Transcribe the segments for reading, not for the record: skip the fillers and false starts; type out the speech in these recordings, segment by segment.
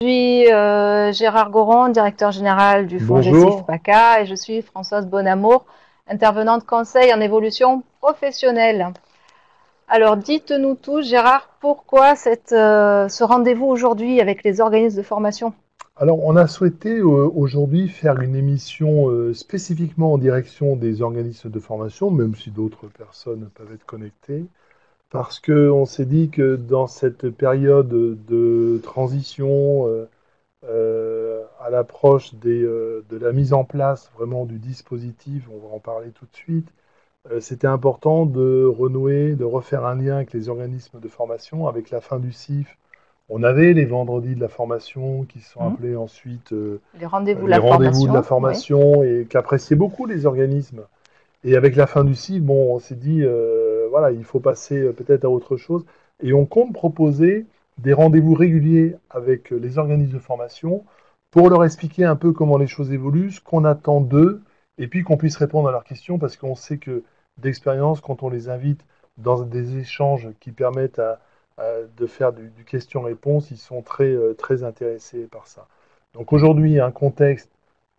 Je suis Gérard Goron, directeur général du FONGECIF Bonjour. PACA, et je suis Françoise Bonamour, intervenante conseil en évolution professionnelle. Alors dites-nous tous, Gérard, pourquoi ce rendez-vous aujourd'hui avec les organismes de formation? Alors, on a souhaité aujourd'hui faire une émission spécifiquement en direction des organismes de formation, même si d'autres personnes peuvent être connectées, parce qu'on s'est dit que dans cette période de transition à l'approche de la mise en place vraiment du dispositif, on va en parler tout de suite, c'était important de renouer, de refaire un lien avec les organismes de formation, avec la fin du CIF. On avait les vendredis de la formation qui se sont Hmm. appelés ensuite Les rendez-vous de les la rendez-vous de la formation, oui. formation et qu'appréciaient beaucoup les organismes. Et avec la fin du cycle, bon, on s'est dit, voilà, il faut passer peut-être à autre chose. Et on compte proposer des rendez-vous réguliers avec les organismes de formation pour leur expliquer un peu comment les choses évoluent, ce qu'on attend d'eux, et puis qu'on puisse répondre à leurs questions, parce qu'on sait que d'expérience, quand on les invite dans des échanges qui permettent de faire du question-réponse, ils sont très intéressés par ça. Donc aujourd'hui, un contexte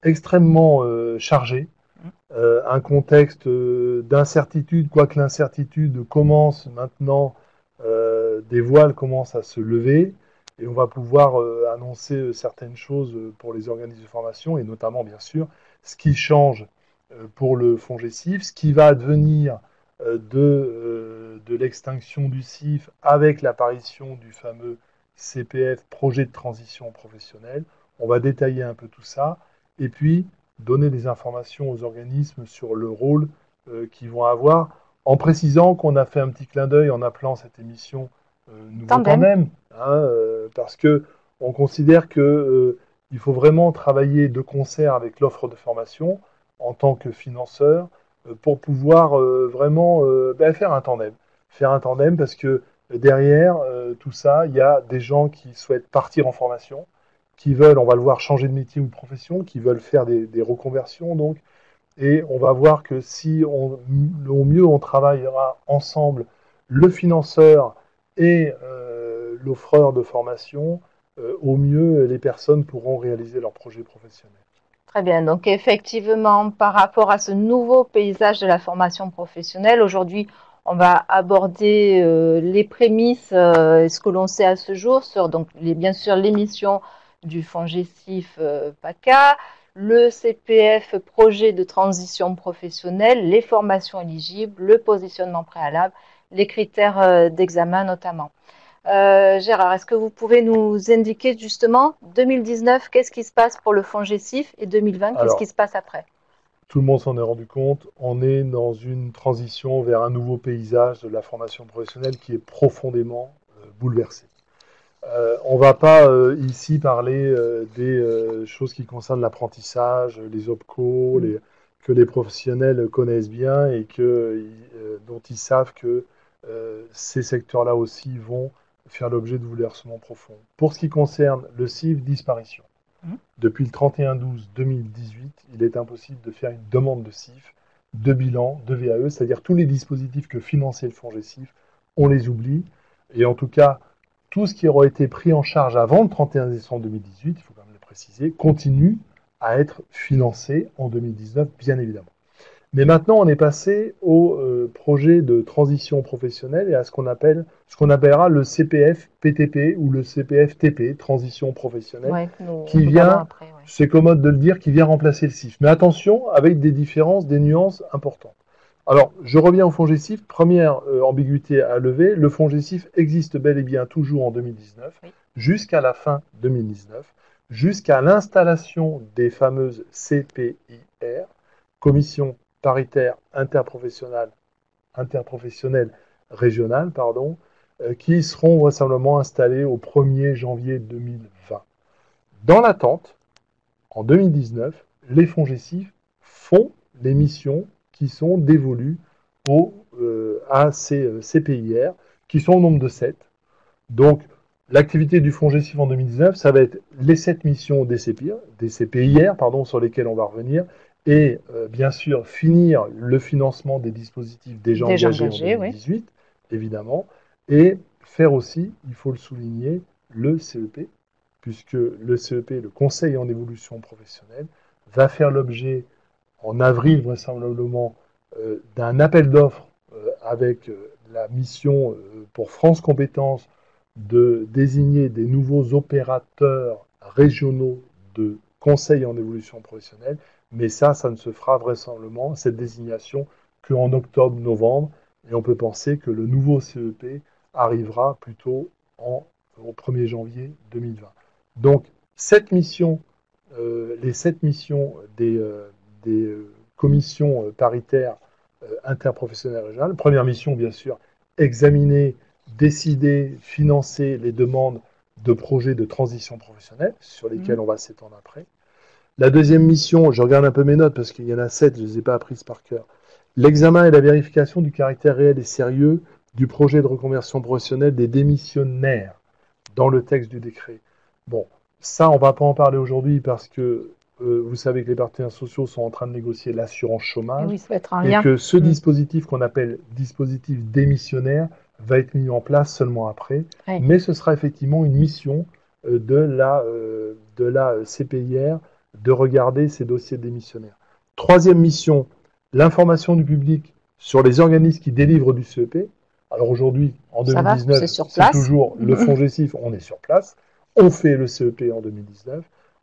extrêmement chargé, Hmm. un contexte d'incertitude, quoique l'incertitude commence maintenant, des voiles commencent à se lever et on va pouvoir annoncer certaines choses pour les organismes de formation et notamment, bien sûr, ce qui change pour le FONGECIF, ce qui va advenir de l'extinction du CIF avec l'apparition du fameux CPF, projet de transition professionnelle. On va détailler un peu tout ça et puis donner des informations aux organismes sur le rôle qu'ils vont avoir, en précisant qu'on a fait un petit clin d'œil en appelant cette émission Nouveau Tandem. Tandem, hein, parce que on considère que il faut vraiment travailler de concert avec l'offre de formation en tant que financeur pour pouvoir vraiment faire un tandem. Faire un tandem parce que derrière tout ça, il y a des gens qui souhaitent partir en formation, qui veulent, on va le voir, changer de métier ou de profession, qui veulent faire des reconversions, donc, et on va voir que si au mieux on travaillera ensemble, le financeur et l'offreur de formation, au mieux les personnes pourront réaliser leur projet professionnel. Très bien. Donc, effectivement, par rapport à ce nouveau paysage de la formation professionnelle, aujourd'hui, on va aborder les prémices, ce que l'on sait à ce jour sur, donc, bien sûr, l'émission du FONGECIF PACA, le CPF, projet de transition professionnelle, les formations éligibles, le positionnement préalable, les critères d'examen notamment. Gérard, est-ce que vous pouvez nous indiquer justement 2019, qu'est-ce qui se passe pour le FONGECIF et 2020, qu'est-ce qui Alors, se passe après? tout le monde s'en est rendu compte, on est dans une transition vers un nouveau paysage de la formation professionnelle qui est profondément bouleversé. On ne va pas ici parler des choses qui concernent l'apprentissage, les OPCO, Mm. que les professionnels connaissent bien et dont ils savent que ces secteurs-là aussi vont faire l'objet de bouleversements profonds. Pour ce qui concerne le CIF, disparition. Mm. Depuis le 31/12/2018, il est impossible de faire une demande de CIF, de bilan, de VAE, c'est-à-dire tous les dispositifs que finançait le fonds GECIF, on les oublie. Et en tout cas, tout ce qui aura été pris en charge avant le 31 décembre 2018, il faut quand même le préciser, continue à être financé en 2019, bien évidemment. Mais maintenant, on est passé au projet de transition professionnelle et à ce qu'on appellera le CPF PTP ou le CPF TP, transition professionnelle, Ouais, nous qui regardons vient, après. Ouais. c'est commode de le dire, qui vient remplacer le CIF. Mais attention, avec des différences, des nuances importantes. Alors, je reviens au FONGECIF. Première ambiguïté à lever, le FONGECIF existe bel et bien toujours en 2019, Oui. jusqu'à la fin 2019, jusqu'à l'installation des fameuses CPIR, commissions paritaire interprofessionnelle régionale, pardon, qui seront vraisemblablement installées au 1er janvier 2020. Dans l'attente, en 2019, les fonds GECIF font les missions qui sont dévolues à ces CPIR, qui sont au nombre de 7. Donc, l'activité du fonds GECIF en 2019, ça va être les 7 missions des CPIR pardon, sur lesquelles on va revenir, et bien sûr finir le financement des dispositifs déjà Déjà engagés en engagé, oui. 2018, évidemment, et faire aussi, il faut le souligner, le CEP, puisque le CEP, le Conseil en évolution professionnelle, va faire l'objet, en avril vraisemblablement, d'un appel d'offres avec la mission pour France Compétences de désigner des nouveaux opérateurs régionaux de conseil en évolution professionnelle, mais ça ne se fera vraisemblablement, cette désignation, qu'en octobre-novembre, et on peut penser que le nouveau CEP arrivera plutôt au 1er janvier 2020. Donc, les 7 missions des commissions paritaires interprofessionnelles régionales. Première mission, bien sûr, examiner, décider, financer les demandes de projets de transition professionnelle, sur lesquels on va s'étendre après. La deuxième mission, je regarde un peu mes notes parce qu'il y en a 7, je ne les ai pas apprises par cœur. L'examen et la vérification du caractère réel et sérieux du projet de reconversion professionnelle des démissionnaires dans le texte du décret. Bon, ça, on ne va pas en parler aujourd'hui parce que vous savez que les partenaires sociaux sont en train de négocier l'assurance chômage, oui, ça va être un et lien. que ce dispositif qu'on appelle dispositif démissionnaire va être mis en place seulement après. Oui. Mais ce sera effectivement une mission de la CPIR de regarder ces dossiers démissionnaires. Troisième mission, l'information du public sur les organismes qui délivrent du CEP. Alors aujourd'hui, en 2019, c'est toujours le FONGECIF, on est sur place. On fait le CEP en 2019.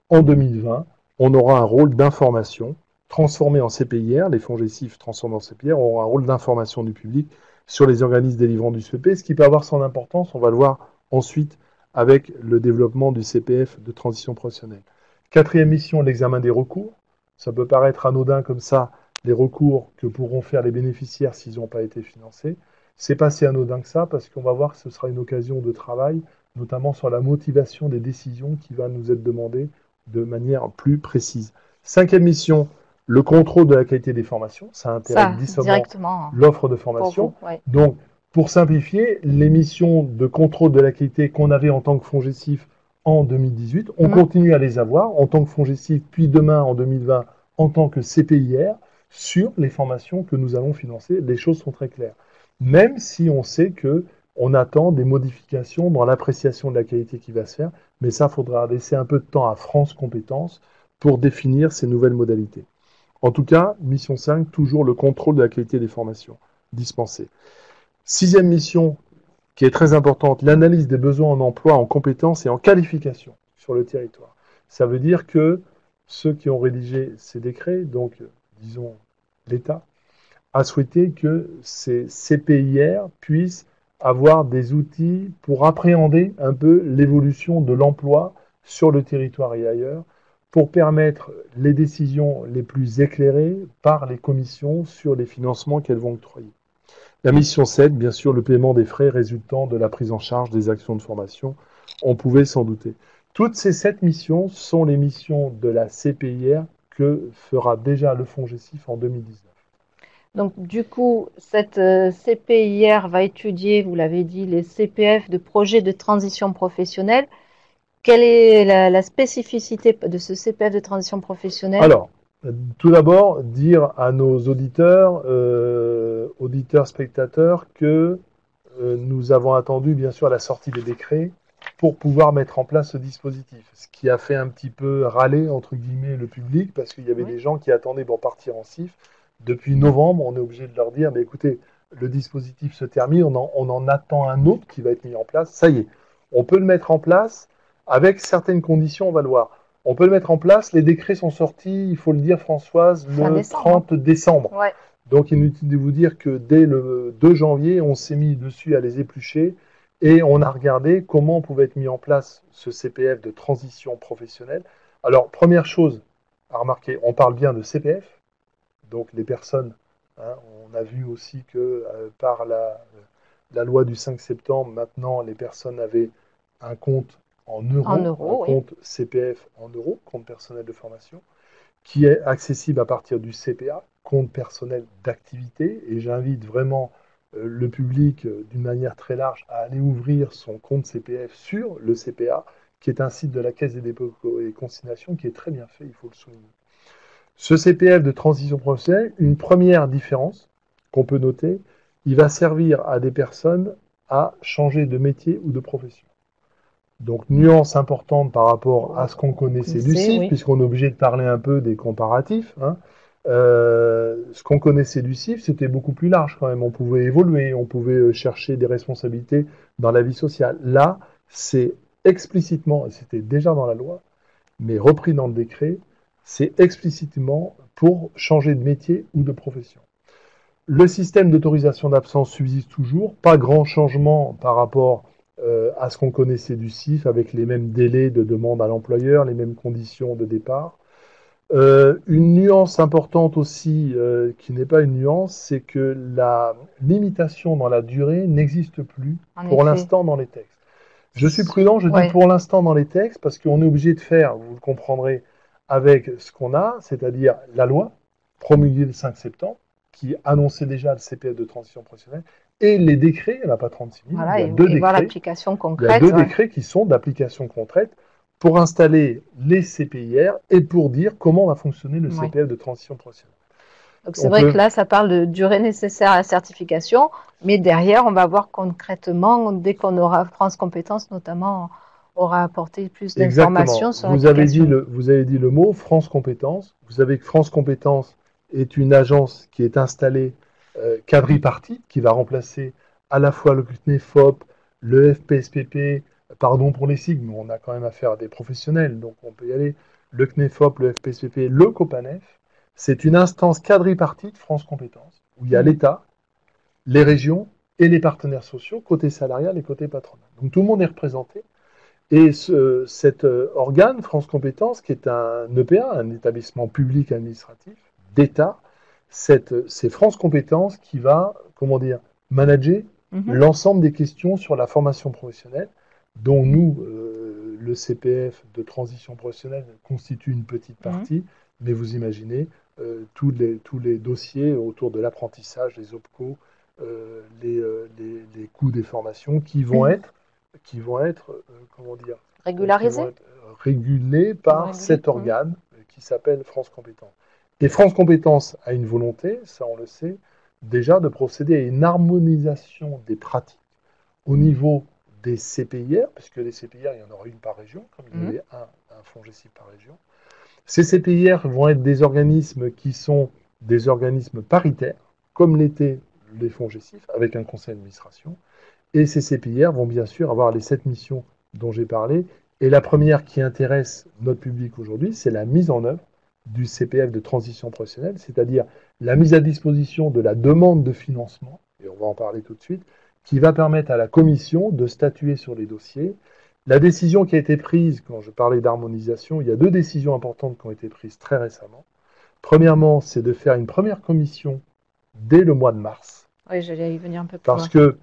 En 2020, on aura un rôle d'information transformé en CPIR. Les FONGECIF transformés en CPIR auront un rôle d'information du public sur les organismes délivrant du CEP, ce qui peut avoir son importance, on va le voir ensuite avec le développement du CPF de transition professionnelle. Quatrième mission, l'examen des recours. Ça peut paraître anodin comme ça, les recours que pourront faire les bénéficiaires s'ils n'ont pas été financés. C'est pas si anodin que ça, parce qu'on va voir que ce sera une occasion de travail, notamment sur la motivation des décisions qui va nous être demandée de manière plus précise. Cinquième mission, le contrôle de la qualité des formations. Ça intéresse directement l'offre de formation. Vous, ouais. Donc, pour simplifier, les missions de contrôle de la qualité qu'on avait en tant que FONGECIF en 2018, on continue à les avoir en tant que FONGECIF, puis demain, en 2020, en tant que CPIR, sur les formations que nous allons financer. Les choses sont très claires. Même si on sait qu'on attend des modifications dans l'appréciation de la qualité qui va se faire, mais ça, il faudra laisser un peu de temps à France Compétences pour définir ces nouvelles modalités. En tout cas, mission 5, toujours le contrôle de la qualité des formations dispensées. Sixième mission, qui est très importante, l'analyse des besoins en emploi, en compétences et en qualification sur le territoire. Ça veut dire que ceux qui ont rédigé ces décrets, donc disons l'État, a souhaité que ces CPIR puissent avoir des outils pour appréhender un peu l'évolution de l'emploi sur le territoire et ailleurs, pour permettre les décisions les plus éclairées par les commissions sur les financements qu'elles vont octroyer. La mission 7, bien sûr, le paiement des frais résultant de la prise en charge des actions de formation, on pouvait s'en douter. Toutes ces 7 missions sont les missions de la CPIR que fera déjà le FONGECIF en 2019. Donc, du coup, cette CPIR va étudier, vous l'avez dit, les CPF de projets de transition professionnelle. Quelle est la spécificité de ce CPF de transition professionnelle? Alors, tout d'abord, dire à nos auditeurs, spectateurs, que nous avons attendu, bien sûr, la sortie des décrets pour pouvoir mettre en place ce dispositif. Ce qui a fait un petit peu râler, entre guillemets, le public, parce qu'il y avait des gens qui attendaient pour partir en CIF. Depuis novembre, on est obligé de leur dire, mais écoutez, le dispositif se termine, on en attend un autre qui va être mis en place. Ça y est, on peut le mettre en place avec certaines conditions, on va le voir. On peut le mettre en place, les décrets sont sortis, il faut le dire Françoise, le 30 décembre. Ouais. Donc il est inutile de vous dire que dès le 2 janvier, on s'est mis dessus à les éplucher et on a regardé comment pouvait être mis en place ce CPF de transition professionnelle. Alors, première chose à remarquer, on parle bien de CPF, donc les personnes, hein, on a vu aussi que par la loi du 5 septembre, maintenant les personnes avaient un compte en euros, compte CPF en euros, compte personnel de formation, qui est accessible à partir du CPA, compte personnel d'activité, et j'invite vraiment le public d'une manière très large à aller ouvrir son compte CPF sur le CPA, qui est un site de la Caisse des dépôts et consignations qui est très bien fait, il faut le souligner. Ce CPF de transition professionnelle, une première différence qu'on peut noter, il va servir à des personnes à changer de métier ou de profession. Donc, nuance importante par rapport à ce qu'on connaissait du CIF, oui. puisqu'on est obligé de parler un peu des comparatifs. Hein. Ce qu'on connaissait du CIF, c'était beaucoup plus large quand même. On pouvait évoluer, on pouvait chercher des responsabilités dans la vie sociale. Là, c'est explicitement, et c'était déjà dans la loi, mais repris dans le décret, c'est explicitement pour changer de métier ou de profession. Le système d'autorisation d'absence subsiste toujours, pas grand changement par rapport à ce qu'on connaissait du CIF, avec les mêmes délais de demande à l'employeur, les mêmes conditions de départ. Une nuance importante aussi, qui n'est pas une nuance, c'est que la limitation dans la durée n'existe plus pour l'instant dans les textes. Je suis prudent, je dis pour l'instant dans les textes, parce qu'on est obligé de faire, vous le comprendrez, avec ce qu'on a, c'est-à-dire la loi promulguée le 5 septembre, qui annonçait déjà le CPF de transition professionnelle, et les décrets, il n'y en a pas 36 000, voilà, il y a deux décrets. L'application concrète, il y a deux décrets qui sont d'application concrète pour installer les CPIR et pour dire comment va fonctionner le CPF de transition professionnelle. Donc c'est vrai que là, ça parle de durée nécessaire à la certification, mais derrière, on va voir concrètement, dès qu'on aura France Compétences notamment, aura apporté plus d'informations sur l'application. Vous avez dit le mot France Compétences. Vous savez que France Compétences est une agence qui est installée quadripartite, qui va remplacer à la fois le CNEFOP, le FPSPP, pardon pour les sigles, mais on a quand même affaire à des professionnels, donc on peut y aller, le CNEFOP, le FPSPP, le COPANEF. C'est une instance quadripartite France Compétences, où il y a l'État, les régions et les partenaires sociaux, côté salarial et côté patronal. Donc tout le monde est représenté. Et cet organe, France Compétences, qui est un EPA, un établissement public administratif d'État, c'est France Compétences qui va, manager l'ensemble des questions sur la formation professionnelle, dont nous, le CPF de transition professionnelle constitue une petite partie, mais vous imaginez tous les dossiers autour de l'apprentissage, les OPCO, les coûts des formations qui vont être régulés par cet organe qui s'appelle France Compétences. Et France Compétences a une volonté, ça on le sait, déjà de procéder à une harmonisation des pratiques au niveau des CPIR, puisque les CPIR, il y en aura une par région, comme il y avait un FONGECIF par région. Ces CPIR vont être des organismes qui sont des organismes paritaires, comme l'étaient les FONGECIF, avec un conseil d'administration. Et ces CPIR vont bien sûr avoir les 7 missions dont j'ai parlé. Et la première qui intéresse notre public aujourd'hui, c'est la mise en œuvre du CPF de transition professionnelle, c'est-à-dire la mise à disposition de la demande de financement, et on va en parler tout de suite, qui va permettre à la commission de statuer sur les dossiers. La décision qui a été prise, quand je parlais d'harmonisation, il y a 2 décisions importantes qui ont été prises très récemment. Premièrement, c'est de faire une première commission dès le mois de mars. Oui, j'allais y venir un peu plus Parce que,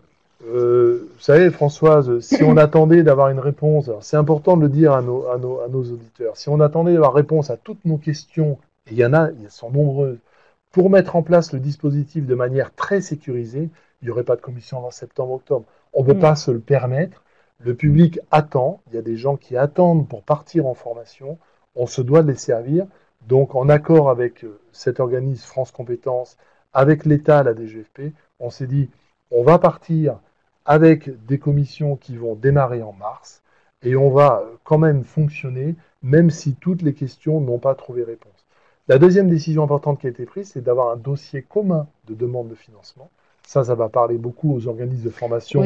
vous savez, Françoise, si on attendait d'avoir une réponse, c'est important de le dire à nos auditeurs, si on attendait d'avoir réponse à toutes nos questions, et elles sont nombreuses, pour mettre en place le dispositif de manière très sécurisée, il n'y aurait pas de commission avant septembre-octobre. On ne peut pas se le permettre. Le public attend. Il y a des gens qui attendent pour partir en formation. On se doit de les servir. Donc, en accord avec cet organisme France Compétences, avec l'État, la DGFP, on s'est dit, on va partir avec des commissions qui vont démarrer en mars et on va quand même fonctionner, même si toutes les questions n'ont pas trouvé réponse. La deuxième décision importante qui a été prise, c'est d'avoir un dossier commun de demande de financement. Ça va parler beaucoup aux organismes de formation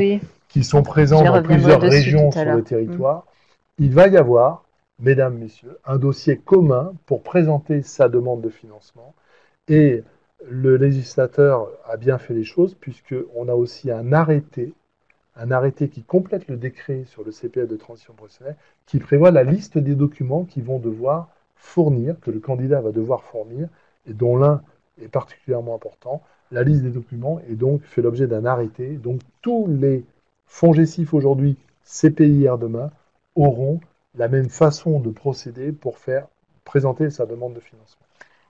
qui sont présents dans plusieurs régions sur le territoire. Il va y avoir, mesdames, messieurs, un dossier commun pour présenter sa demande de financement. Et le législateur a bien fait les choses, puisqu'on a aussi un arrêté qui complète le décret sur le CPF de transition professionnelle, qui prévoit la liste des documents qu'ils vont devoir fournir, que le candidat va devoir fournir, et dont l'un est particulièrement important. La liste des documents est donc fait l'objet d'un arrêté. Donc tous les FONGECIF aujourd'hui, CPIR demain, auront la même façon de procéder pour faire présenter sa demande de financement.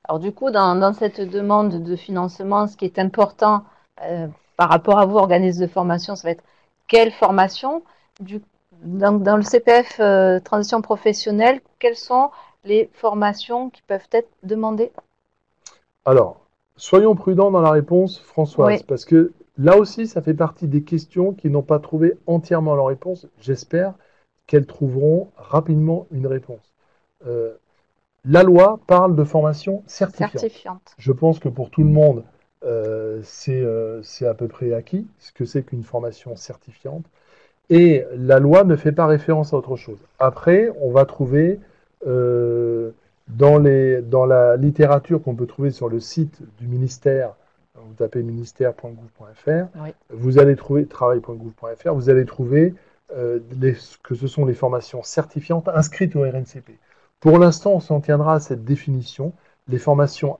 Alors du coup, dans cette demande de financement, ce qui est important par rapport à vous, organismes de formation, ça va être quelle formation dans le CPF transition professionnelle, quelles sont les formations qui peuvent être demandées? Alors, soyons prudents dans la réponse, Françoise, parce que là aussi, ça fait partie des questions qui n'ont pas trouvé entièrement leur réponse, j'espère, qu'elles trouveront rapidement une réponse. La loi parle de formation certifiante. Je pense que pour tout le monde, c'est à peu près acquis ce que c'est qu'une formation certifiante. Et la loi ne fait pas référence à autre chose. Après, on va trouver dans la littérature qu'on peut trouver sur le site du ministère, vous tapez ministère.gouv.fr, oui. Vous allez trouver travail.gouv.fr, vous allez trouver que ce sont les formations certifiantes inscrites au RNCP. Pour l'instant, on s'en tiendra à cette définition, les formations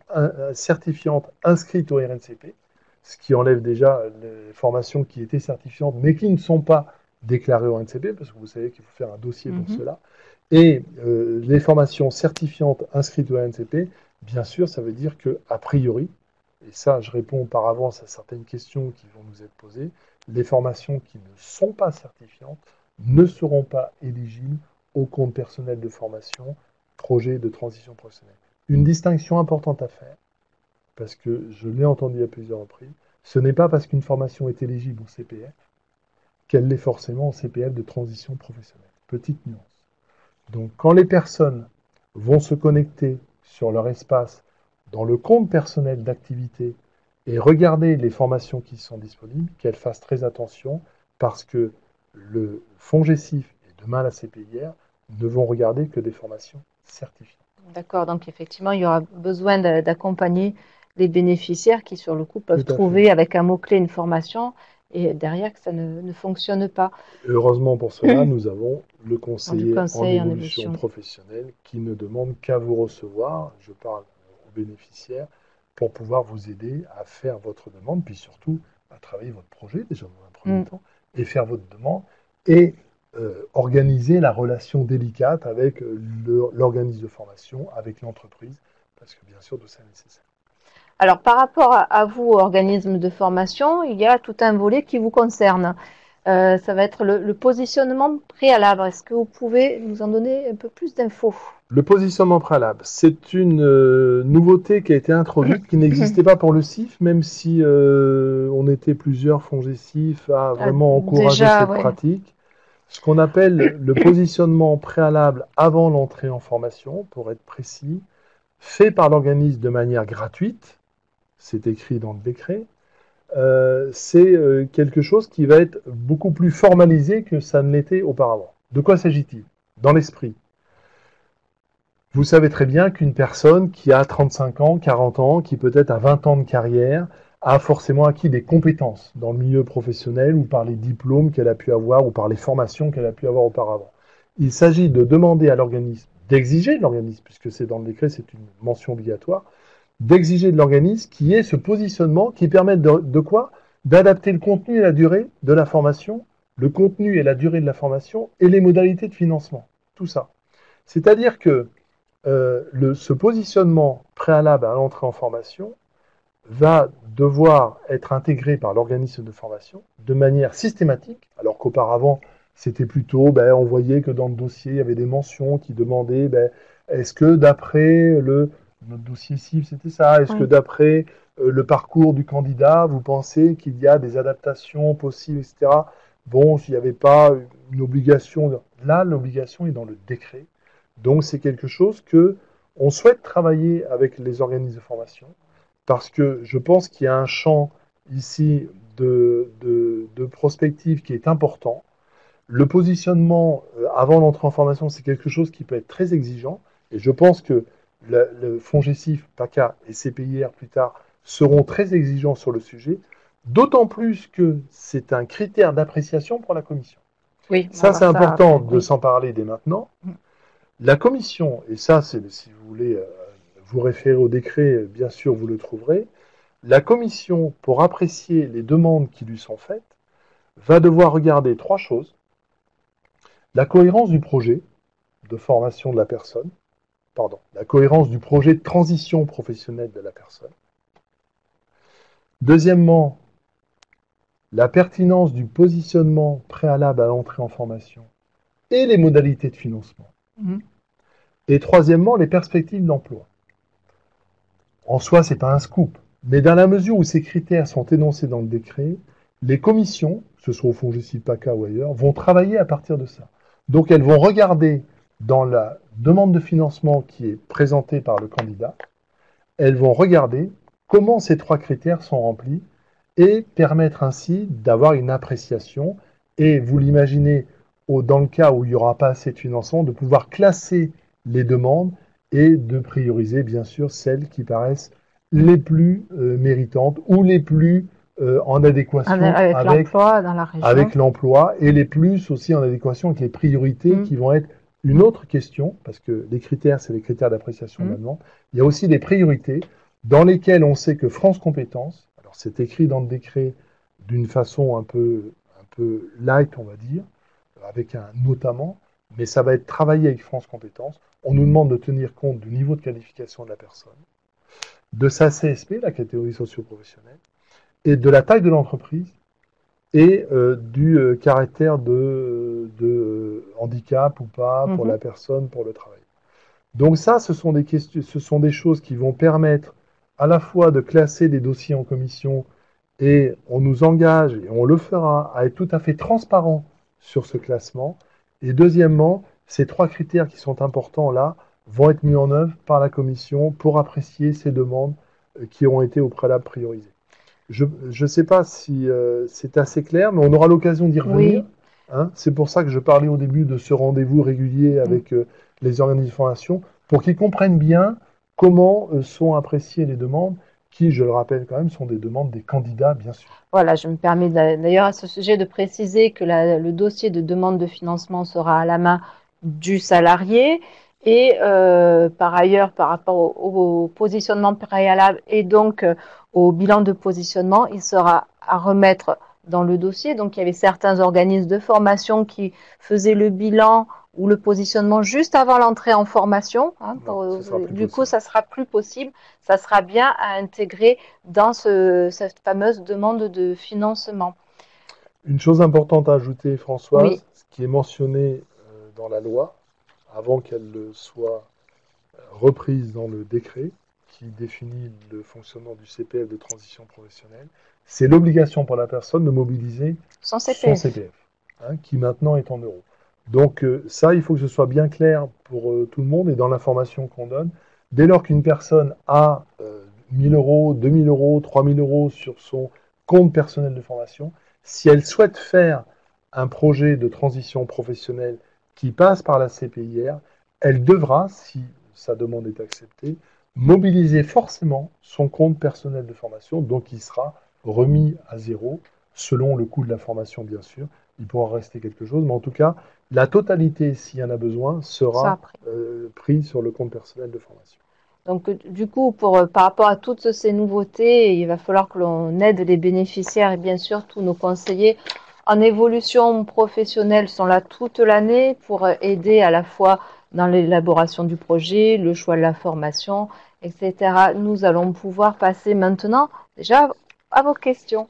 certifiantes inscrites au RNCP, ce qui enlève déjà les formations qui étaient certifiantes, mais qui ne sont pas déclarées au RNCP, parce que vous savez qu'il faut faire un dossier pour cela. Et les formations certifiantes inscrites au RNCP, bien sûr, ça veut dire qu'a priori, et ça, je réponds par avance à certaines questions qui vont nous être posées, les formations qui ne sont pas certifiantes ne seront pas éligibles au compte personnel de formation, projet de transition professionnelle. Une distinction importante à faire, parce que je l'ai entendu à plusieurs reprises, ce n'est pas parce qu'une formation est éligible au CPF qu'elle l'est forcément au CPF de transition professionnelle. Petite nuance. Donc, quand les personnes vont se connecter sur leur espace dans le compte personnel d'activité et regarder les formations qui sont disponibles, qu'elles fassent très attention parce que le FONGECIF et demain la CPIR ne vont regarder que des formations certifiées. D'accord, donc effectivement, il y aura besoin d'accompagner les bénéficiaires qui, sur le coup, peuvent trouver avec un mot-clé une formation et derrière que ça ne fonctionne pas. Heureusement pour cela, nous avons le conseiller en évolution professionnelle qui ne demande qu'à vous recevoir, je parle aux bénéficiaires, pour pouvoir vous aider à faire votre demande, puis surtout à travailler votre projet déjà dans un premier temps, et faire votre demande, et organiser la relation délicate avec l'organisme de formation, avec l'entreprise, parce que bien sûr tout ça est nécessaire. Alors par rapport à vous, organisme de formation, il y a tout un volet qui vous concerne. Ça va être le positionnement préalable. Est-ce que vous pouvez nous en donner un peu plus d'infos? Le positionnement préalable, c'est une nouveauté qui a été introduite, qui n'existait pas pour le CIF, même si on était plusieurs FONGECIF à vraiment encourager cette pratique. Ce qu'on appelle le positionnement préalable avant l'entrée en formation, pour être précis, fait par l'organisme de manière gratuite, c'est écrit dans le décret, c'est quelque chose qui va être beaucoup plus formalisé que ça ne l'était auparavant. De quoi s'agit-il? Dans l'esprit. Vous savez très bien qu'une personne qui a 35 ans, 40 ans, qui peut-être a 20 ans de carrière, a forcément acquis des compétences dans le milieu professionnel ou par les diplômes qu'elle a pu avoir ou par les formations qu'elle a pu avoir auparavant. Il s'agit de demander à l'organisme, d'exiger de l'organisme, puisque c'est dans le décret, c'est une mention obligatoire, d'exiger de l'organisme qui ait ce positionnement qui permette de quoi? D'adapter le contenu et la durée de la formation, le contenu et la durée de la formation et les modalités de financement. Tout ça. C'est-à-dire que ce positionnement préalable à l'entrée en formation va devoir être intégré par l'organisme de formation de manière systématique, alors qu'auparavant, c'était plutôt, on voyait que dans le dossier, il y avait des mentions qui demandaient, est-ce que d'après notre dossier CIF, c'était ça, est-ce que d'après le parcours du candidat, vous pensez qu'il y a des adaptations possibles, etc. Bon, s'il n'y avait pas une obligation, là, l'obligation est dans le décret. Donc, c'est quelque chose que on souhaite travailler avec les organismes de formation, parce que je pense qu'il y a un champ ici de prospective qui est important. Le positionnement avant l'entrée en formation, c'est quelque chose qui peut être très exigeant, et je pense que le FONGECIF, PACA et CPIR plus tard seront très exigeants sur le sujet, d'autant plus que c'est un critère d'appréciation pour la commission. Oui, ça, c'est important de s'en parler dès maintenant. La commission, et ça, c'est si vous voulez vous référer au décret, bien sûr, vous le trouverez, la commission, pour apprécier les demandes qui lui sont faites, va devoir regarder trois choses. La cohérence du projet de formation de la personne, la cohérence du projet de transition professionnelle de la personne. Deuxièmement, la pertinence du positionnement préalable à l'entrée en formation et les modalités de financement. Et troisièmement, les perspectives d'emploi. En soi, ce n'est pas un scoop, mais dans la mesure où ces critères sont énoncés dans le décret, les commissions, que ce soit au FONGECIF, PACA ou ailleurs, vont travailler à partir de ça. Donc elles vont regarder dans la demande de financement qui est présentée par le candidat, elles vont regarder comment ces 3 critères sont remplis et permettre ainsi d'avoir une appréciation. Et vous l'imaginez, dans le cas où il n'y aura pas assez de financement, de pouvoir classer les demandes et de prioriser bien sûr celles qui paraissent les plus méritantes ou les plus en adéquation Avec l'emploi dans la région. l'emploi et les plus aussi en adéquation avec les priorités qui vont être une autre question, parce que les critères, c'est les critères d'appréciation de la demande. Il y a aussi des priorités dans lesquelles on sait que France Compétences, alors c'est écrit dans le décret d'une façon un peu light, on va dire, avec un notamment, mais ça va être travaillé avec France Compétences. On nous demande de tenir compte du niveau de qualification de la personne, de sa CSP, la catégorie socio-professionnelle, et de la taille de l'entreprise et du caractère de handicap ou pas pour la personne, pour le travail. Donc ça, ce sont des choses qui vont permettre à la fois de classer les dossiers en commission et on nous engage, et on le fera, à être tout à fait transparent sur ce classement. Et deuxièmement, ces 3 critères qui sont importants là vont être mis en œuvre par la commission pour apprécier ces demandes qui ont été au préalable priorisées. Je ne sais pas si c'est assez clair, mais on aura l'occasion d'y revenir. Oui. Hein. C'est pour ça que je parlais au début de ce rendez-vous régulier avec les organismes de formation, pour qu'ils comprennent bien comment sont appréciées les demandes, qui, je le rappelle quand même, sont des demandes des candidats, bien sûr. Voilà, je me permets d'ailleurs à ce sujet de préciser que le dossier de demande de financement sera à la main du salarié et par ailleurs, par rapport au positionnement préalable et donc au bilan de positionnement, il sera à remettre dans le dossier. Donc, il y avait certains organismes de formation qui faisaient le bilan ou le positionnement juste avant l'entrée en formation. Hein, du coup, ça sera plus possible. Ça sera bien à intégrer dans cette fameuse demande de financement. Une chose importante à ajouter, Françoise, Oui. ce qui est mentionné dans la loi, avant qu'elle soit reprise dans le décret qui définit le fonctionnement du CPF de transition professionnelle, c'est l'obligation pour la personne de mobiliser son CPF hein, qui maintenant est en euros. Donc ça, il faut que ce soit bien clair pour tout le monde et dans l'information qu'on donne. Dès lors qu'une personne a 1 000 euros, 2 000 euros, 3 000 euros sur son compte personnel de formation, si elle souhaite faire un projet de transition professionnelle qui passe par la CPIR, elle devra, si sa demande est acceptée, mobiliser forcément son compte personnel de formation, donc il sera remis à zéro, selon le coût de la formation bien sûr. Il pourra rester quelque chose, mais en tout cas, la totalité, s'il y en a besoin, sera prise sur le compte personnel de formation. Donc, du coup, par rapport à toutes ces nouveautés, il va falloir que l'on aide les bénéficiaires et bien sûr tous nos conseillers en évolution professionnelle sont là toute l'année pour aider à la fois dans l'élaboration du projet, le choix de la formation, etc. Nous allons pouvoir passer maintenant déjà à vos questions.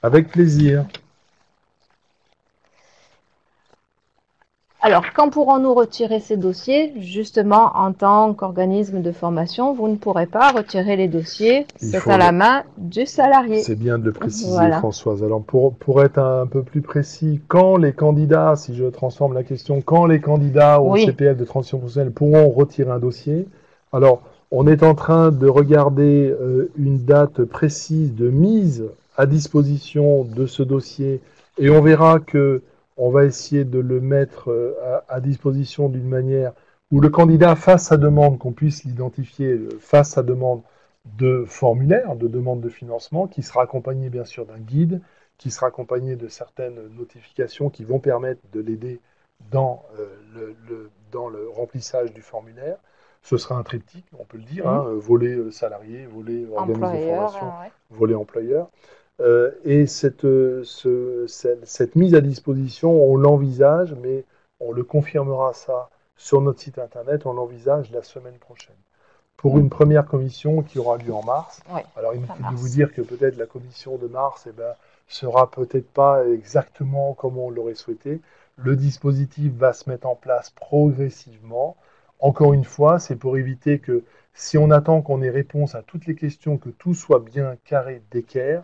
Avec plaisir. Alors, quand pourrons-nous retirer ces dossiers? Justement, en tant qu'organisme de formation, vous ne pourrez pas retirer les dossiers. C'est à la main du salarié. C'est bien de le préciser, Françoise. Alors, pour être un peu plus précis, quand les candidats, si je transforme la question, quand les candidats au CPF de transition professionnelle pourront retirer un dossier? Alors, on est en train de regarder une date précise de mise à disposition de ce dossier et on verra que on va essayer de le mettre à disposition d'une manière où le candidat fasse sa demande, qu'on puisse l'identifier, fasse sa demande de formulaire, de demande de financement, qui sera accompagné bien sûr d'un guide, qui sera accompagné de certaines notifications qui vont permettre de l'aider dans le remplissage du formulaire. Ce sera un triptyque, on peut le dire, hein, volet salarié, volet organisme de formation, volet employeur. Et cette mise à disposition, on l'envisage, mais on le confirmera ça sur notre site internet, on l'envisage la semaine prochaine. Pour une première commission qui aura lieu en mars. Alors inutile de vous dire que peut-être la commission de mars sera peut-être pas exactement comme on l'aurait souhaité. Le dispositif va se mettre en place progressivement. Encore une fois, c'est pour éviter que si on attend qu'on ait réponse à toutes les questions, que tout soit bien carré d'équerre,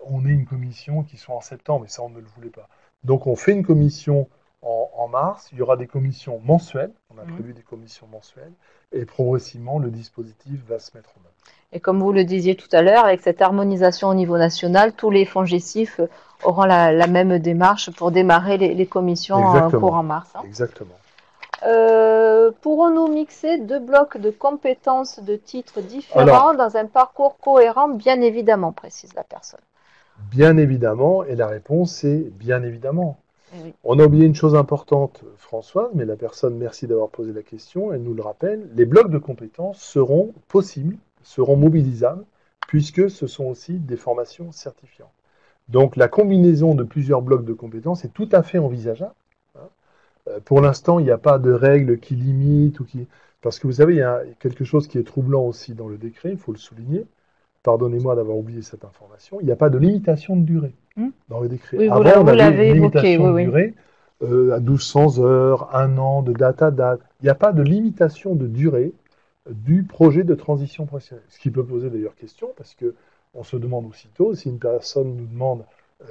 on ait une commission qui soit en septembre, et ça on ne le voulait pas. Donc on fait une commission en mars, il y aura des commissions mensuelles, on a prévu des commissions mensuelles, et progressivement le dispositif va se mettre en œuvre. Et comme vous le disiez tout à l'heure, avec cette harmonisation au niveau national, tous les FONGECIF auront la même démarche pour démarrer les commissions Exactement, courant mars. exactement. Pourrons-nous mixer deux blocs de compétences de titres Alors, différents dans un parcours cohérent? Bien évidemment, précise la personne. bien évidemment, et la réponse est bien évidemment. Eh oui. On a oublié une chose importante, Françoise, mais la personne, merci d'avoir posé la question, elle nous le rappelle, les blocs de compétences seront possibles, seront mobilisables, puisque ce sont aussi des formations certifiantes. Donc la combinaison de plusieurs blocs de compétences est tout à fait envisageable. Pour l'instant, il n'y a pas de règles qui limitent ou qui... Parce que vous savez, il y a quelque chose qui est troublant aussi dans le décret, il faut le souligner. Pardonnez-moi d'avoir oublié cette information. Il n'y a pas de limitation de durée dans le décret. Oui, Avant, on vous avait l'avez une évoqué, limitation oui, de oui. durée à 1200 heures, un an, de date à date. Il n'y a pas de limitation de durée du projet de transition professionnelle. Ce qui peut poser d'ailleurs question, parce que on se demande aussitôt, si une personne nous demande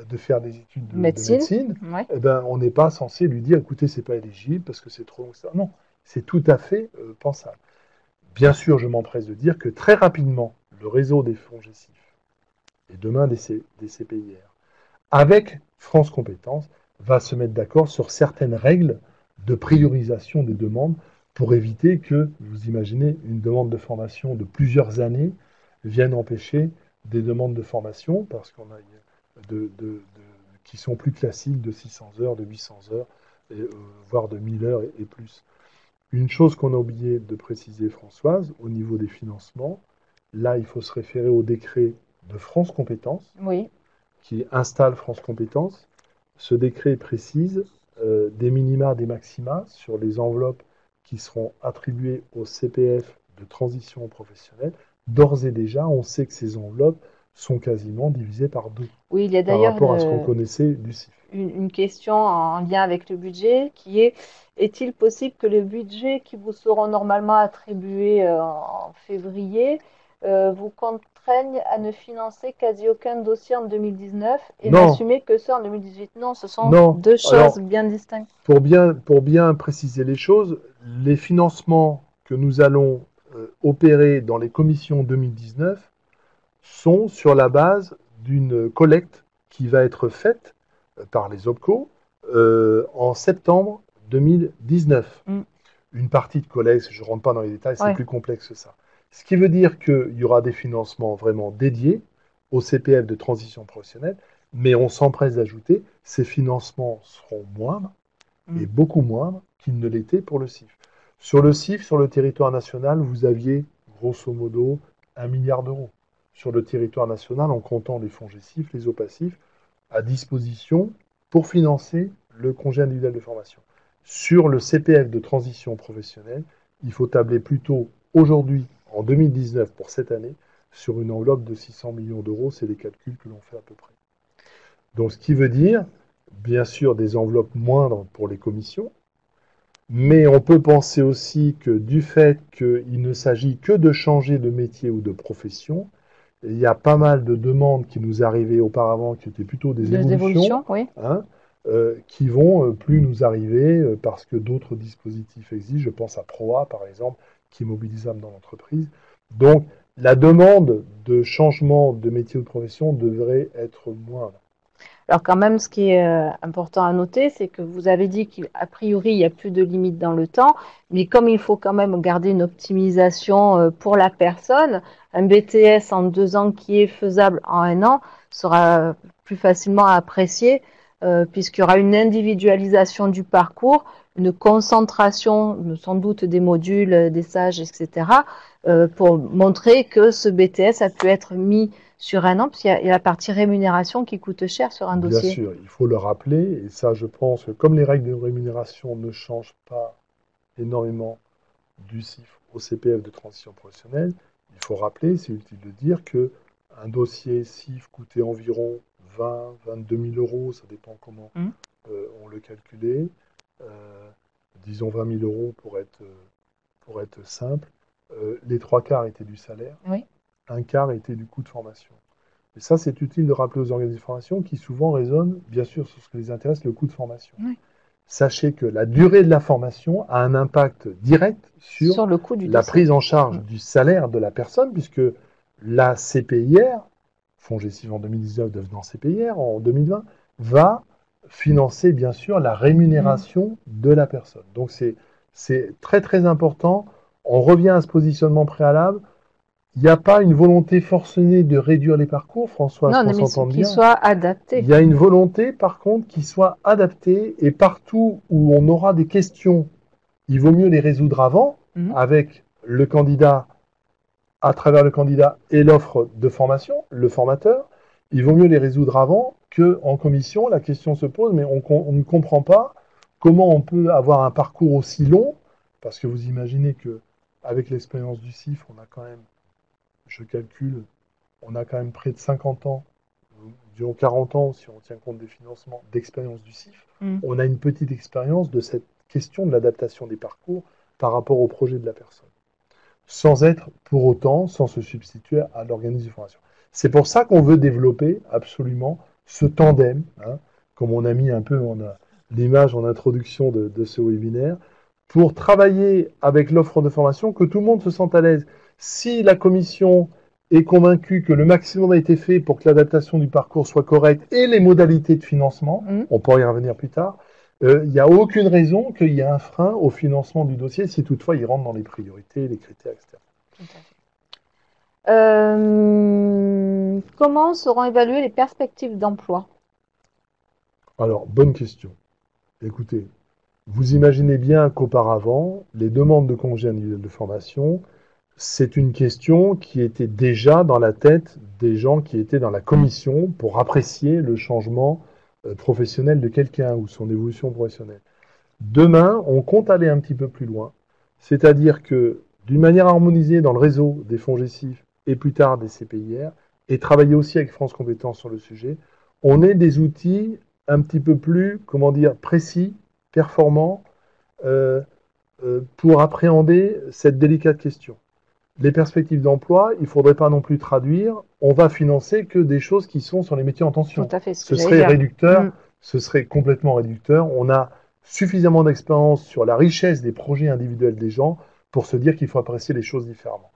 de faire des études de Médecine, médecine, oui. eh ben, on n'est pas censé lui dire, écoutez, c'est pas éligible parce que c'est trop long. Non, c'est tout à fait pensable. Bien sûr, je m'empresse de dire que très rapidement, le réseau des fonds GECIF et demain des CPIR, avec France Compétences, va se mettre d'accord sur certaines règles de priorisation des demandes pour éviter que, vous imaginez, une demande de formation de plusieurs années vienne empêcher des demandes de formation, parce qu'on a qui sont plus classiques de 600 heures, de 800 heures, voire de 1000 heures et plus. Une chose qu'on a oublié de préciser, Françoise, au niveau des financements, là, il faut se référer au décret de France Compétences, Oui. qui installe France Compétences. Ce décret précise des minima, des maxima sur les enveloppes qui seront attribuées au CPF de transition professionnelle. D'ores et déjà, on sait que ces enveloppes sont quasiment divisées par deux Oui, il y a par d'ailleurs rapport à ce qu'on connaissait du CIF. une question en lien avec le budget qui est-il possible que les budgets qui vous seront normalement attribués en février vous contraignent à ne financer quasi aucun dossier en 2019 et Non, n'assumer que ça en 2018? Non, ce sont non. deux choses Alors, bien distinctes. pour bien préciser les choses, les financements que nous allons opérer dans les commissions 2019 sont sur la base d'une collecte qui va être faite par les OPCO en septembre 2019. Une partie de collecte, je ne rentre pas dans les détails, c'est Ouais. plus complexe que ça. Ce qui veut dire qu'il y aura des financements vraiment dédiés au CPF de transition professionnelle, mais on s'empresse d'ajouter, ces financements seront moindres et beaucoup moindres qu'ils ne l'étaient pour le CIF. Sur le CIF, sur le territoire national, vous aviez grosso modo 1 milliard d'euros sur le territoire national en comptant les fonds GECIF, les OPACIF, à disposition pour financer le congé individuel de formation. Sur le CPF de transition professionnelle, il faut tabler plutôt aujourd'hui, en 2019, pour cette année, sur une enveloppe de 600 millions d'euros. C'est les calculs que l'on fait à peu près. Donc, ce qui veut dire, bien sûr, des enveloppes moindres pour les commissions, mais on peut penser aussi que du fait qu'il ne s'agit que de changer de métier ou de profession, il y a pas mal de demandes qui nous arrivaient auparavant, qui étaient plutôt des évolutions, Oui. hein, qui vont plus nous arriver parce que d'autres dispositifs existent. Je pense à PROA, par exemple, qui est mobilisable dans l'entreprise. Donc, la demande de changement de métier ou de profession devrait être moindre. Alors quand même, ce qui est important à noter, c'est que vous avez dit qu'a priori, il n'y a plus de limite dans le temps, mais comme il faut quand même garder une optimisation pour la personne, un BTS en 2 ans qui est faisable en un an sera plus facilement apprécié puisqu'il y aura une individualisation du parcours, une concentration sans doute des modules, des stages, etc., pour montrer que ce BTS a pu être mis sur un an, parce qu'il y a la partie rémunération qui coûte cher sur un Bien dossier. sûr, il faut le rappeler, et ça, je pense que comme les règles de rémunération ne changent pas énormément du CIF au CPF de transition professionnelle, il faut rappeler, c'est utile de dire que un dossier CIF coûtait environ 20, 22 000 euros, ça dépend comment on le calculait. Disons 20 000 euros pour être simple. Les trois quarts étaient du salaire, Oui. un quart était du coût de formation. Et ça, c'est utile de rappeler aux organismes de formation qui souvent raisonnent, bien sûr, sur ce qui les intéresse, le coût de formation. Oui. Sachez que la durée de la formation a un impact direct sur le coût du la dossier. prise en charge du salaire de la personne, puisque la CPIR, FONGECIF en 2019 devenant CPIR en 2020, va financer bien sûr la rémunération de la personne. Donc c'est très très important. On revient à ce positionnement préalable. Il n'y a pas une volonté forcenée de réduire les parcours, François, Non, qu'on mais s'entende qu'il bien. soit adapté. Il y a une volonté, par contre, qui soit adaptée, et partout où on aura des questions, il vaut mieux les résoudre avant, avec le candidat, à travers le candidat et l'offre de formation, le formateur. Il vaut mieux les résoudre avant qu'en commission. La question se pose, mais on ne comprend pas comment on peut avoir un parcours aussi long, parce que vous imaginez que avec l'expérience du CIF, on a quand même, je calcule, on a quand même près de 50 ans, disons 40 ans si on tient compte des financements, d'expérience du CIF. On a une petite expérience de cette question de l'adaptation des parcours par rapport au projet de la personne, sans être pour autant, sans se substituer à l'organisme de formation. C'est pour ça qu'on veut développer absolument ce tandem, comme on a mis un peu l'image en introduction de ce webinaire, pour travailler avec l'offre de formation, que tout le monde se sente à l'aise. Si la commission est convaincue que le maximum a été fait pour que l'adaptation du parcours soit correcte et les modalités de financement, on pourra y revenir plus tard, il n'y a aucune raison qu'il y ait un frein au financement du dossier si toutefois il rentre dans les priorités, les critères, etc. Tout à fait. Comment seront évaluées les perspectives d'emploi? Alors, bonne question. Écoutez, vous imaginez bien qu'auparavant, les demandes de congés individuels de formation, c'est une question qui était déjà dans la tête des gens qui étaient dans la commission pour apprécier le changement professionnel de quelqu'un ou son évolution professionnelle. Demain, on compte aller un petit peu plus loin, c'est-à-dire que d'une manière harmonisée dans le réseau des FONGECIF et plus tard des CPIR, et travailler aussi avec France Compétences sur le sujet, on ait des outils un petit peu plus, précis, performants, pour appréhender cette délicate question. Les perspectives d'emploi, il ne faudrait pas non plus traduire, on va financer que des choses qui sont sur les métiers en tension. Tout à fait, ce serait réducteur, ce serait complètement réducteur. On a suffisamment d'expérience sur la richesse des projets individuels des gens pour se dire qu'il faut apprécier les choses différemment.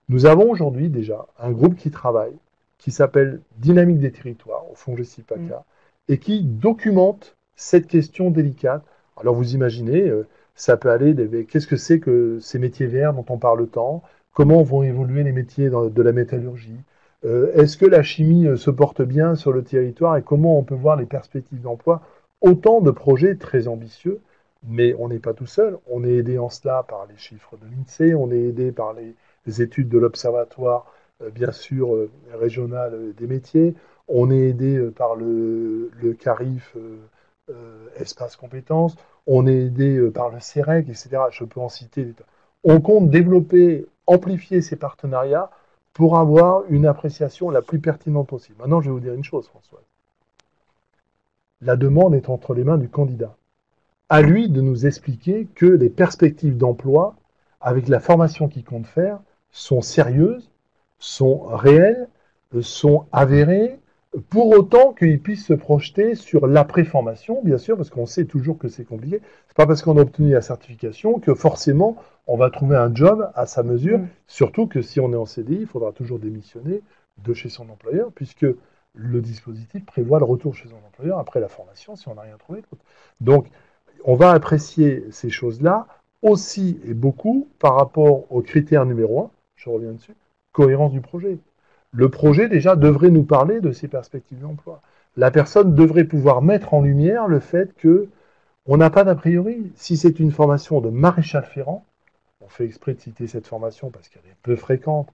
Nous avons aujourd'hui déjà un groupe qui travaille, qui s'appelle Dynamique des territoires, au FONGECIF PACA, et qui documente cette question délicate. Alors vous imaginez, ça peut aller, qu'est-ce que c'est que ces métiers verts dont on parle tant? Comment vont évoluer les métiers de la métallurgie? Est-ce que la chimie se porte bien sur le territoire et comment on peut voir les perspectives d'emploi? Autant de projets très ambitieux, mais on n'est pas tout seul. On est aidé en cela par les chiffres de l'INSEE, on est aidé par les études de l'Observatoire, bien sûr, régional des métiers, on est aidé par le CARIF Espace Compétences, on est aidé par le CEREC, etc. Je peux en citer des tas. On compte développer, amplifier ces partenariats pour avoir une appréciation la plus pertinente possible. Maintenant, je vais vous dire une chose, François. La demande est entre les mains du candidat. À lui de nous expliquer que les perspectives d'emploi, avec la formation qu'il compte faire, sont sérieuses, sont réelles, sont avérées, pour autant qu'il puisse se projeter sur l'après-formation, bien sûr, parce qu'on sait toujours que c'est compliqué. C'est pas parce qu'on a obtenu la certification que forcément on va trouver un job à sa mesure, surtout que si on est en CDI, il faudra toujours démissionner de chez son employeur, puisque le dispositif prévoit le retour chez son employeur après la formation si on n'a rien trouvé d'autre. Donc, on va apprécier ces choses-là aussi et beaucoup par rapport au critère numéro 1, je reviens dessus, cohérence du projet. Le projet, déjà, devrait nous parler de ses perspectives d'emploi. La personne devrait pouvoir mettre en lumière le fait qu'on n'a pas d'a priori. Si c'est une formation de maréchal ferrant, on fait exprès de citer cette formation parce qu'elle est peu fréquente,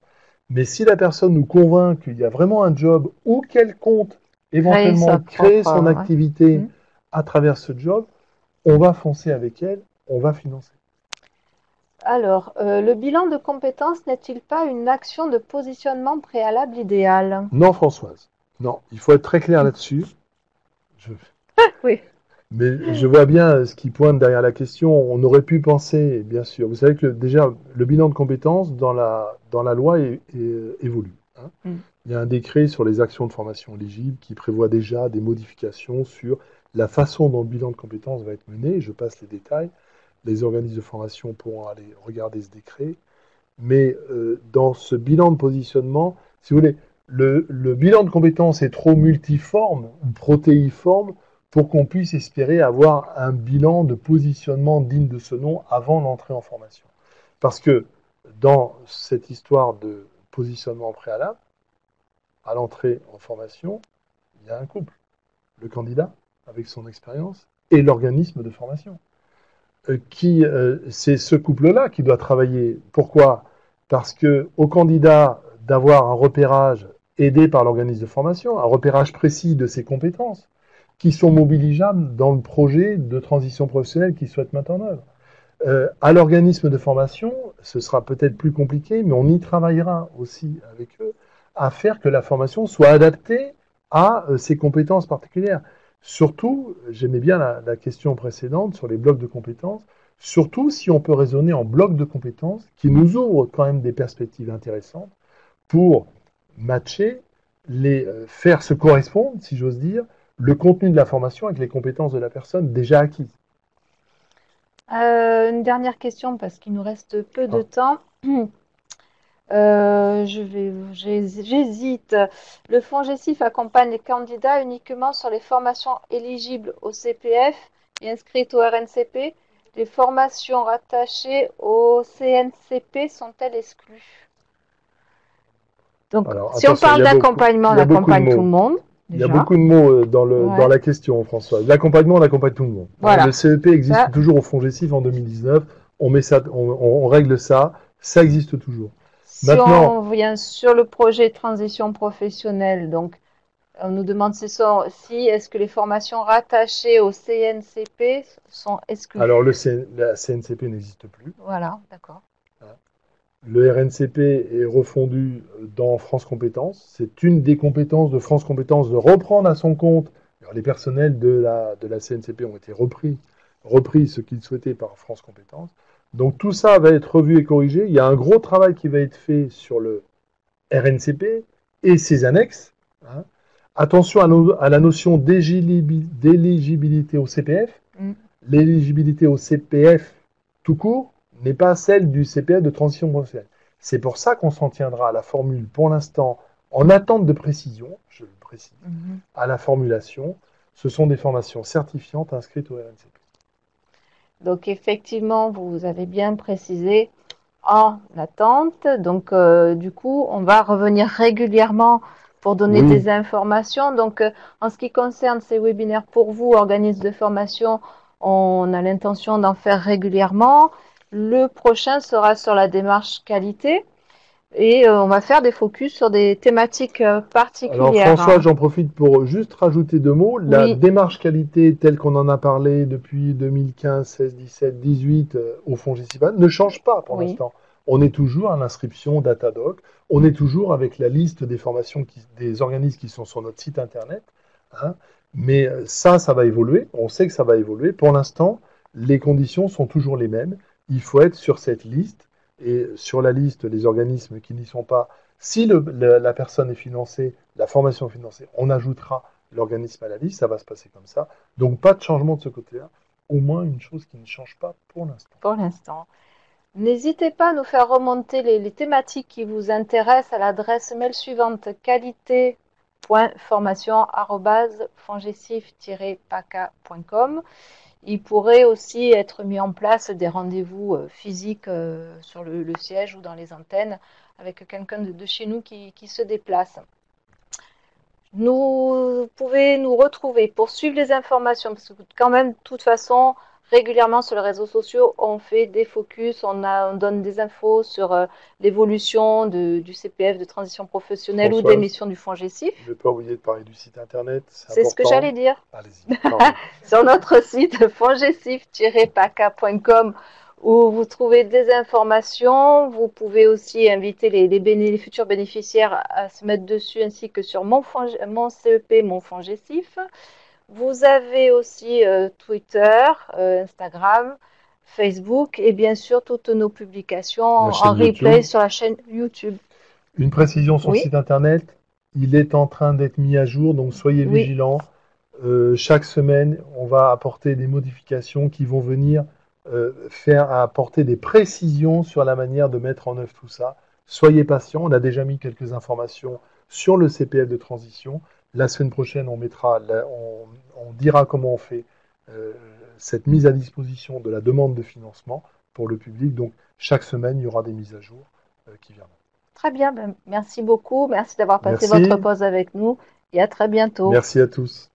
mais si la personne nous convainc qu'il y a vraiment un job ou qu'elle compte éventuellement créer son activité à travers ce job, on va foncer avec elle, on va financer. Alors, le bilan de compétences n'est-il pas une action de positionnement préalable idéale? Non, Françoise. Non, il faut être très clair là-dessus. Oui. Mais je vois bien ce qui pointe derrière la question. On aurait pu penser, bien sûr. Vous savez que déjà, le bilan de compétences dans la loi évolue. Il y a un décret sur les actions de formation éligibles qui prévoit déjà des modifications sur la façon dont le bilan de compétences va être mené. Je passe les détails. Les organismes de formation pourront aller regarder ce décret. Mais dans ce bilan de positionnement, si vous voulez, le bilan de compétences est trop multiforme ou protéiforme pour qu'on puisse espérer avoir un bilan de positionnement digne de ce nom avant l'entrée en formation. Parce que dans cette histoire de positionnement préalable, à l'entrée en formation, il y a un couple. Le candidat, avec son expérience, et l'organisme de formation. C'est ce couple-là qui doit travailler. Pourquoi? Parce qu'au candidat d'avoir un repérage aidé par l'organisme de formation, un repérage précis de ses compétences, qui sont mobilisables dans le projet de transition professionnelle qu'il souhaite mettre en œuvre. À l'organisme de formation, ce sera peut-être plus compliqué, mais on y travaillera aussi avec eux à faire que la formation soit adaptée à ses compétences particulières. Surtout, j'aimais bien la question précédente sur les blocs de compétences, surtout si on peut raisonner en blocs de compétences qui nous ouvrent quand même des perspectives intéressantes pour matcher, faire se correspondre, si j'ose dire, le contenu de la formation avec les compétences de la personne déjà acquises. Une dernière question parce qu'il nous reste peu de temps. J'hésite. Le FONGECIF accompagne les candidats uniquement sur les formations éligibles au CPF et inscrites au RNCP. Les formations rattachées au CNCP sont-elles exclues? Donc, alors, si on parle d'accompagnement, on accompagne tout le monde. Il y a beaucoup de mots dans la question, François. L'accompagnement, on accompagne tout le monde. Voilà. Le CEP existe toujours au FONGECIF en 2019. On met ça, on règle ça. Ça existe toujours. Si on vient sur le projet de transition professionnelle, donc on nous demande si est-ce que les formations rattachées au CNCP sont exclues? Alors la CNCP n'existe plus. Voilà, d'accord. Le RNCP est refondu dans France Compétences. C'est une des compétences de France Compétences de reprendre à son compte. Alors, les personnels de la CNCP ont été repris ce qu'ils souhaitaient par France Compétences. Donc tout ça va être revu et corrigé. Il y a un gros travail qui va être fait sur le RNCP et ses annexes. Attention à la notion d'éligibilité au CPF. L'éligibilité au CPF tout court n'est pas celle du CPF de transition professionnelle. C'est pour ça qu'on s'en tiendra à la formule pour l'instant en attente de précision, je le précise, à la formulation. Ce sont des formations certifiantes inscrites au RNCP. Donc effectivement, vous avez bien précisé en attente. Donc du coup, on va revenir régulièrement pour donner des informations. Donc en ce qui concerne ces webinaires pour vous, organismes de formation, on a l'intention d'en faire régulièrement. Le prochain sera sur la démarche qualité et on va faire des focus sur des thématiques particulières. Alors François, j'en profite pour juste rajouter 2 mots. La démarche qualité telle qu'on en a parlé depuis 2015, 16, 17, 18 au FONGECIF ne change pas pour l'instant. On est toujours à l'inscription Datadoc, on est toujours avec la liste des formations des organismes qui sont sur notre site internet. Mais ça va évoluer, on sait que ça va évoluer. Pour l'instant, les conditions sont toujours les mêmes. Il faut être sur cette liste, et sur la liste, les organismes qui n'y sont pas, si la personne est financée, la formation est financée, on ajoutera l'organisme à la liste, ça va se passer comme ça. Donc pas de changement de ce côté-là, au moins une chose qui ne change pas pour l'instant. Pour l'instant. N'hésitez pas à nous faire remonter les thématiques qui vous intéressent à l'adresse mail suivante, qualité.formation@fongecif-paca.com. Il pourrait aussi être mis en place des rendez-vous physiques sur le siège ou dans les antennes avec quelqu'un de chez nous qui se déplace. Vous pouvez nous retrouver pour suivre les informations, parce que quand même, de toute façon, régulièrement sur les réseaux sociaux, on fait des focus, on donne des infos sur l'évolution du CPF de transition professionnelle ou des missions du FONGECIF. Je ne vais pas oublier de parler du site internet. C'est ce que j'allais dire. Allez-y. Sur notre site fongecif-paca.com où vous trouvez des informations. Vous pouvez aussi inviter les futurs bénéficiaires à se mettre dessus, ainsi que sur mon CEP, mon FONGECIF. Vous avez aussi Twitter, Instagram, Facebook et bien sûr toutes nos publications en replay sur la chaîne YouTube. Une précision sur le site internet, il est en train d'être mis à jour, donc soyez Oui, vigilants. Chaque semaine, on va apporter des modifications qui vont venir faire apporter des précisions sur la manière de mettre en œuvre tout ça. Soyez patients, on a déjà mis quelques informations sur le CPF de transition. La semaine prochaine, on dira comment on fait cette mise à disposition de la demande de financement pour le public. Donc, chaque semaine, il y aura des mises à jour qui viendront. très bien. Ben, merci beaucoup. Merci d'avoir passé votre Merci, pause avec nous et à très bientôt. merci à tous.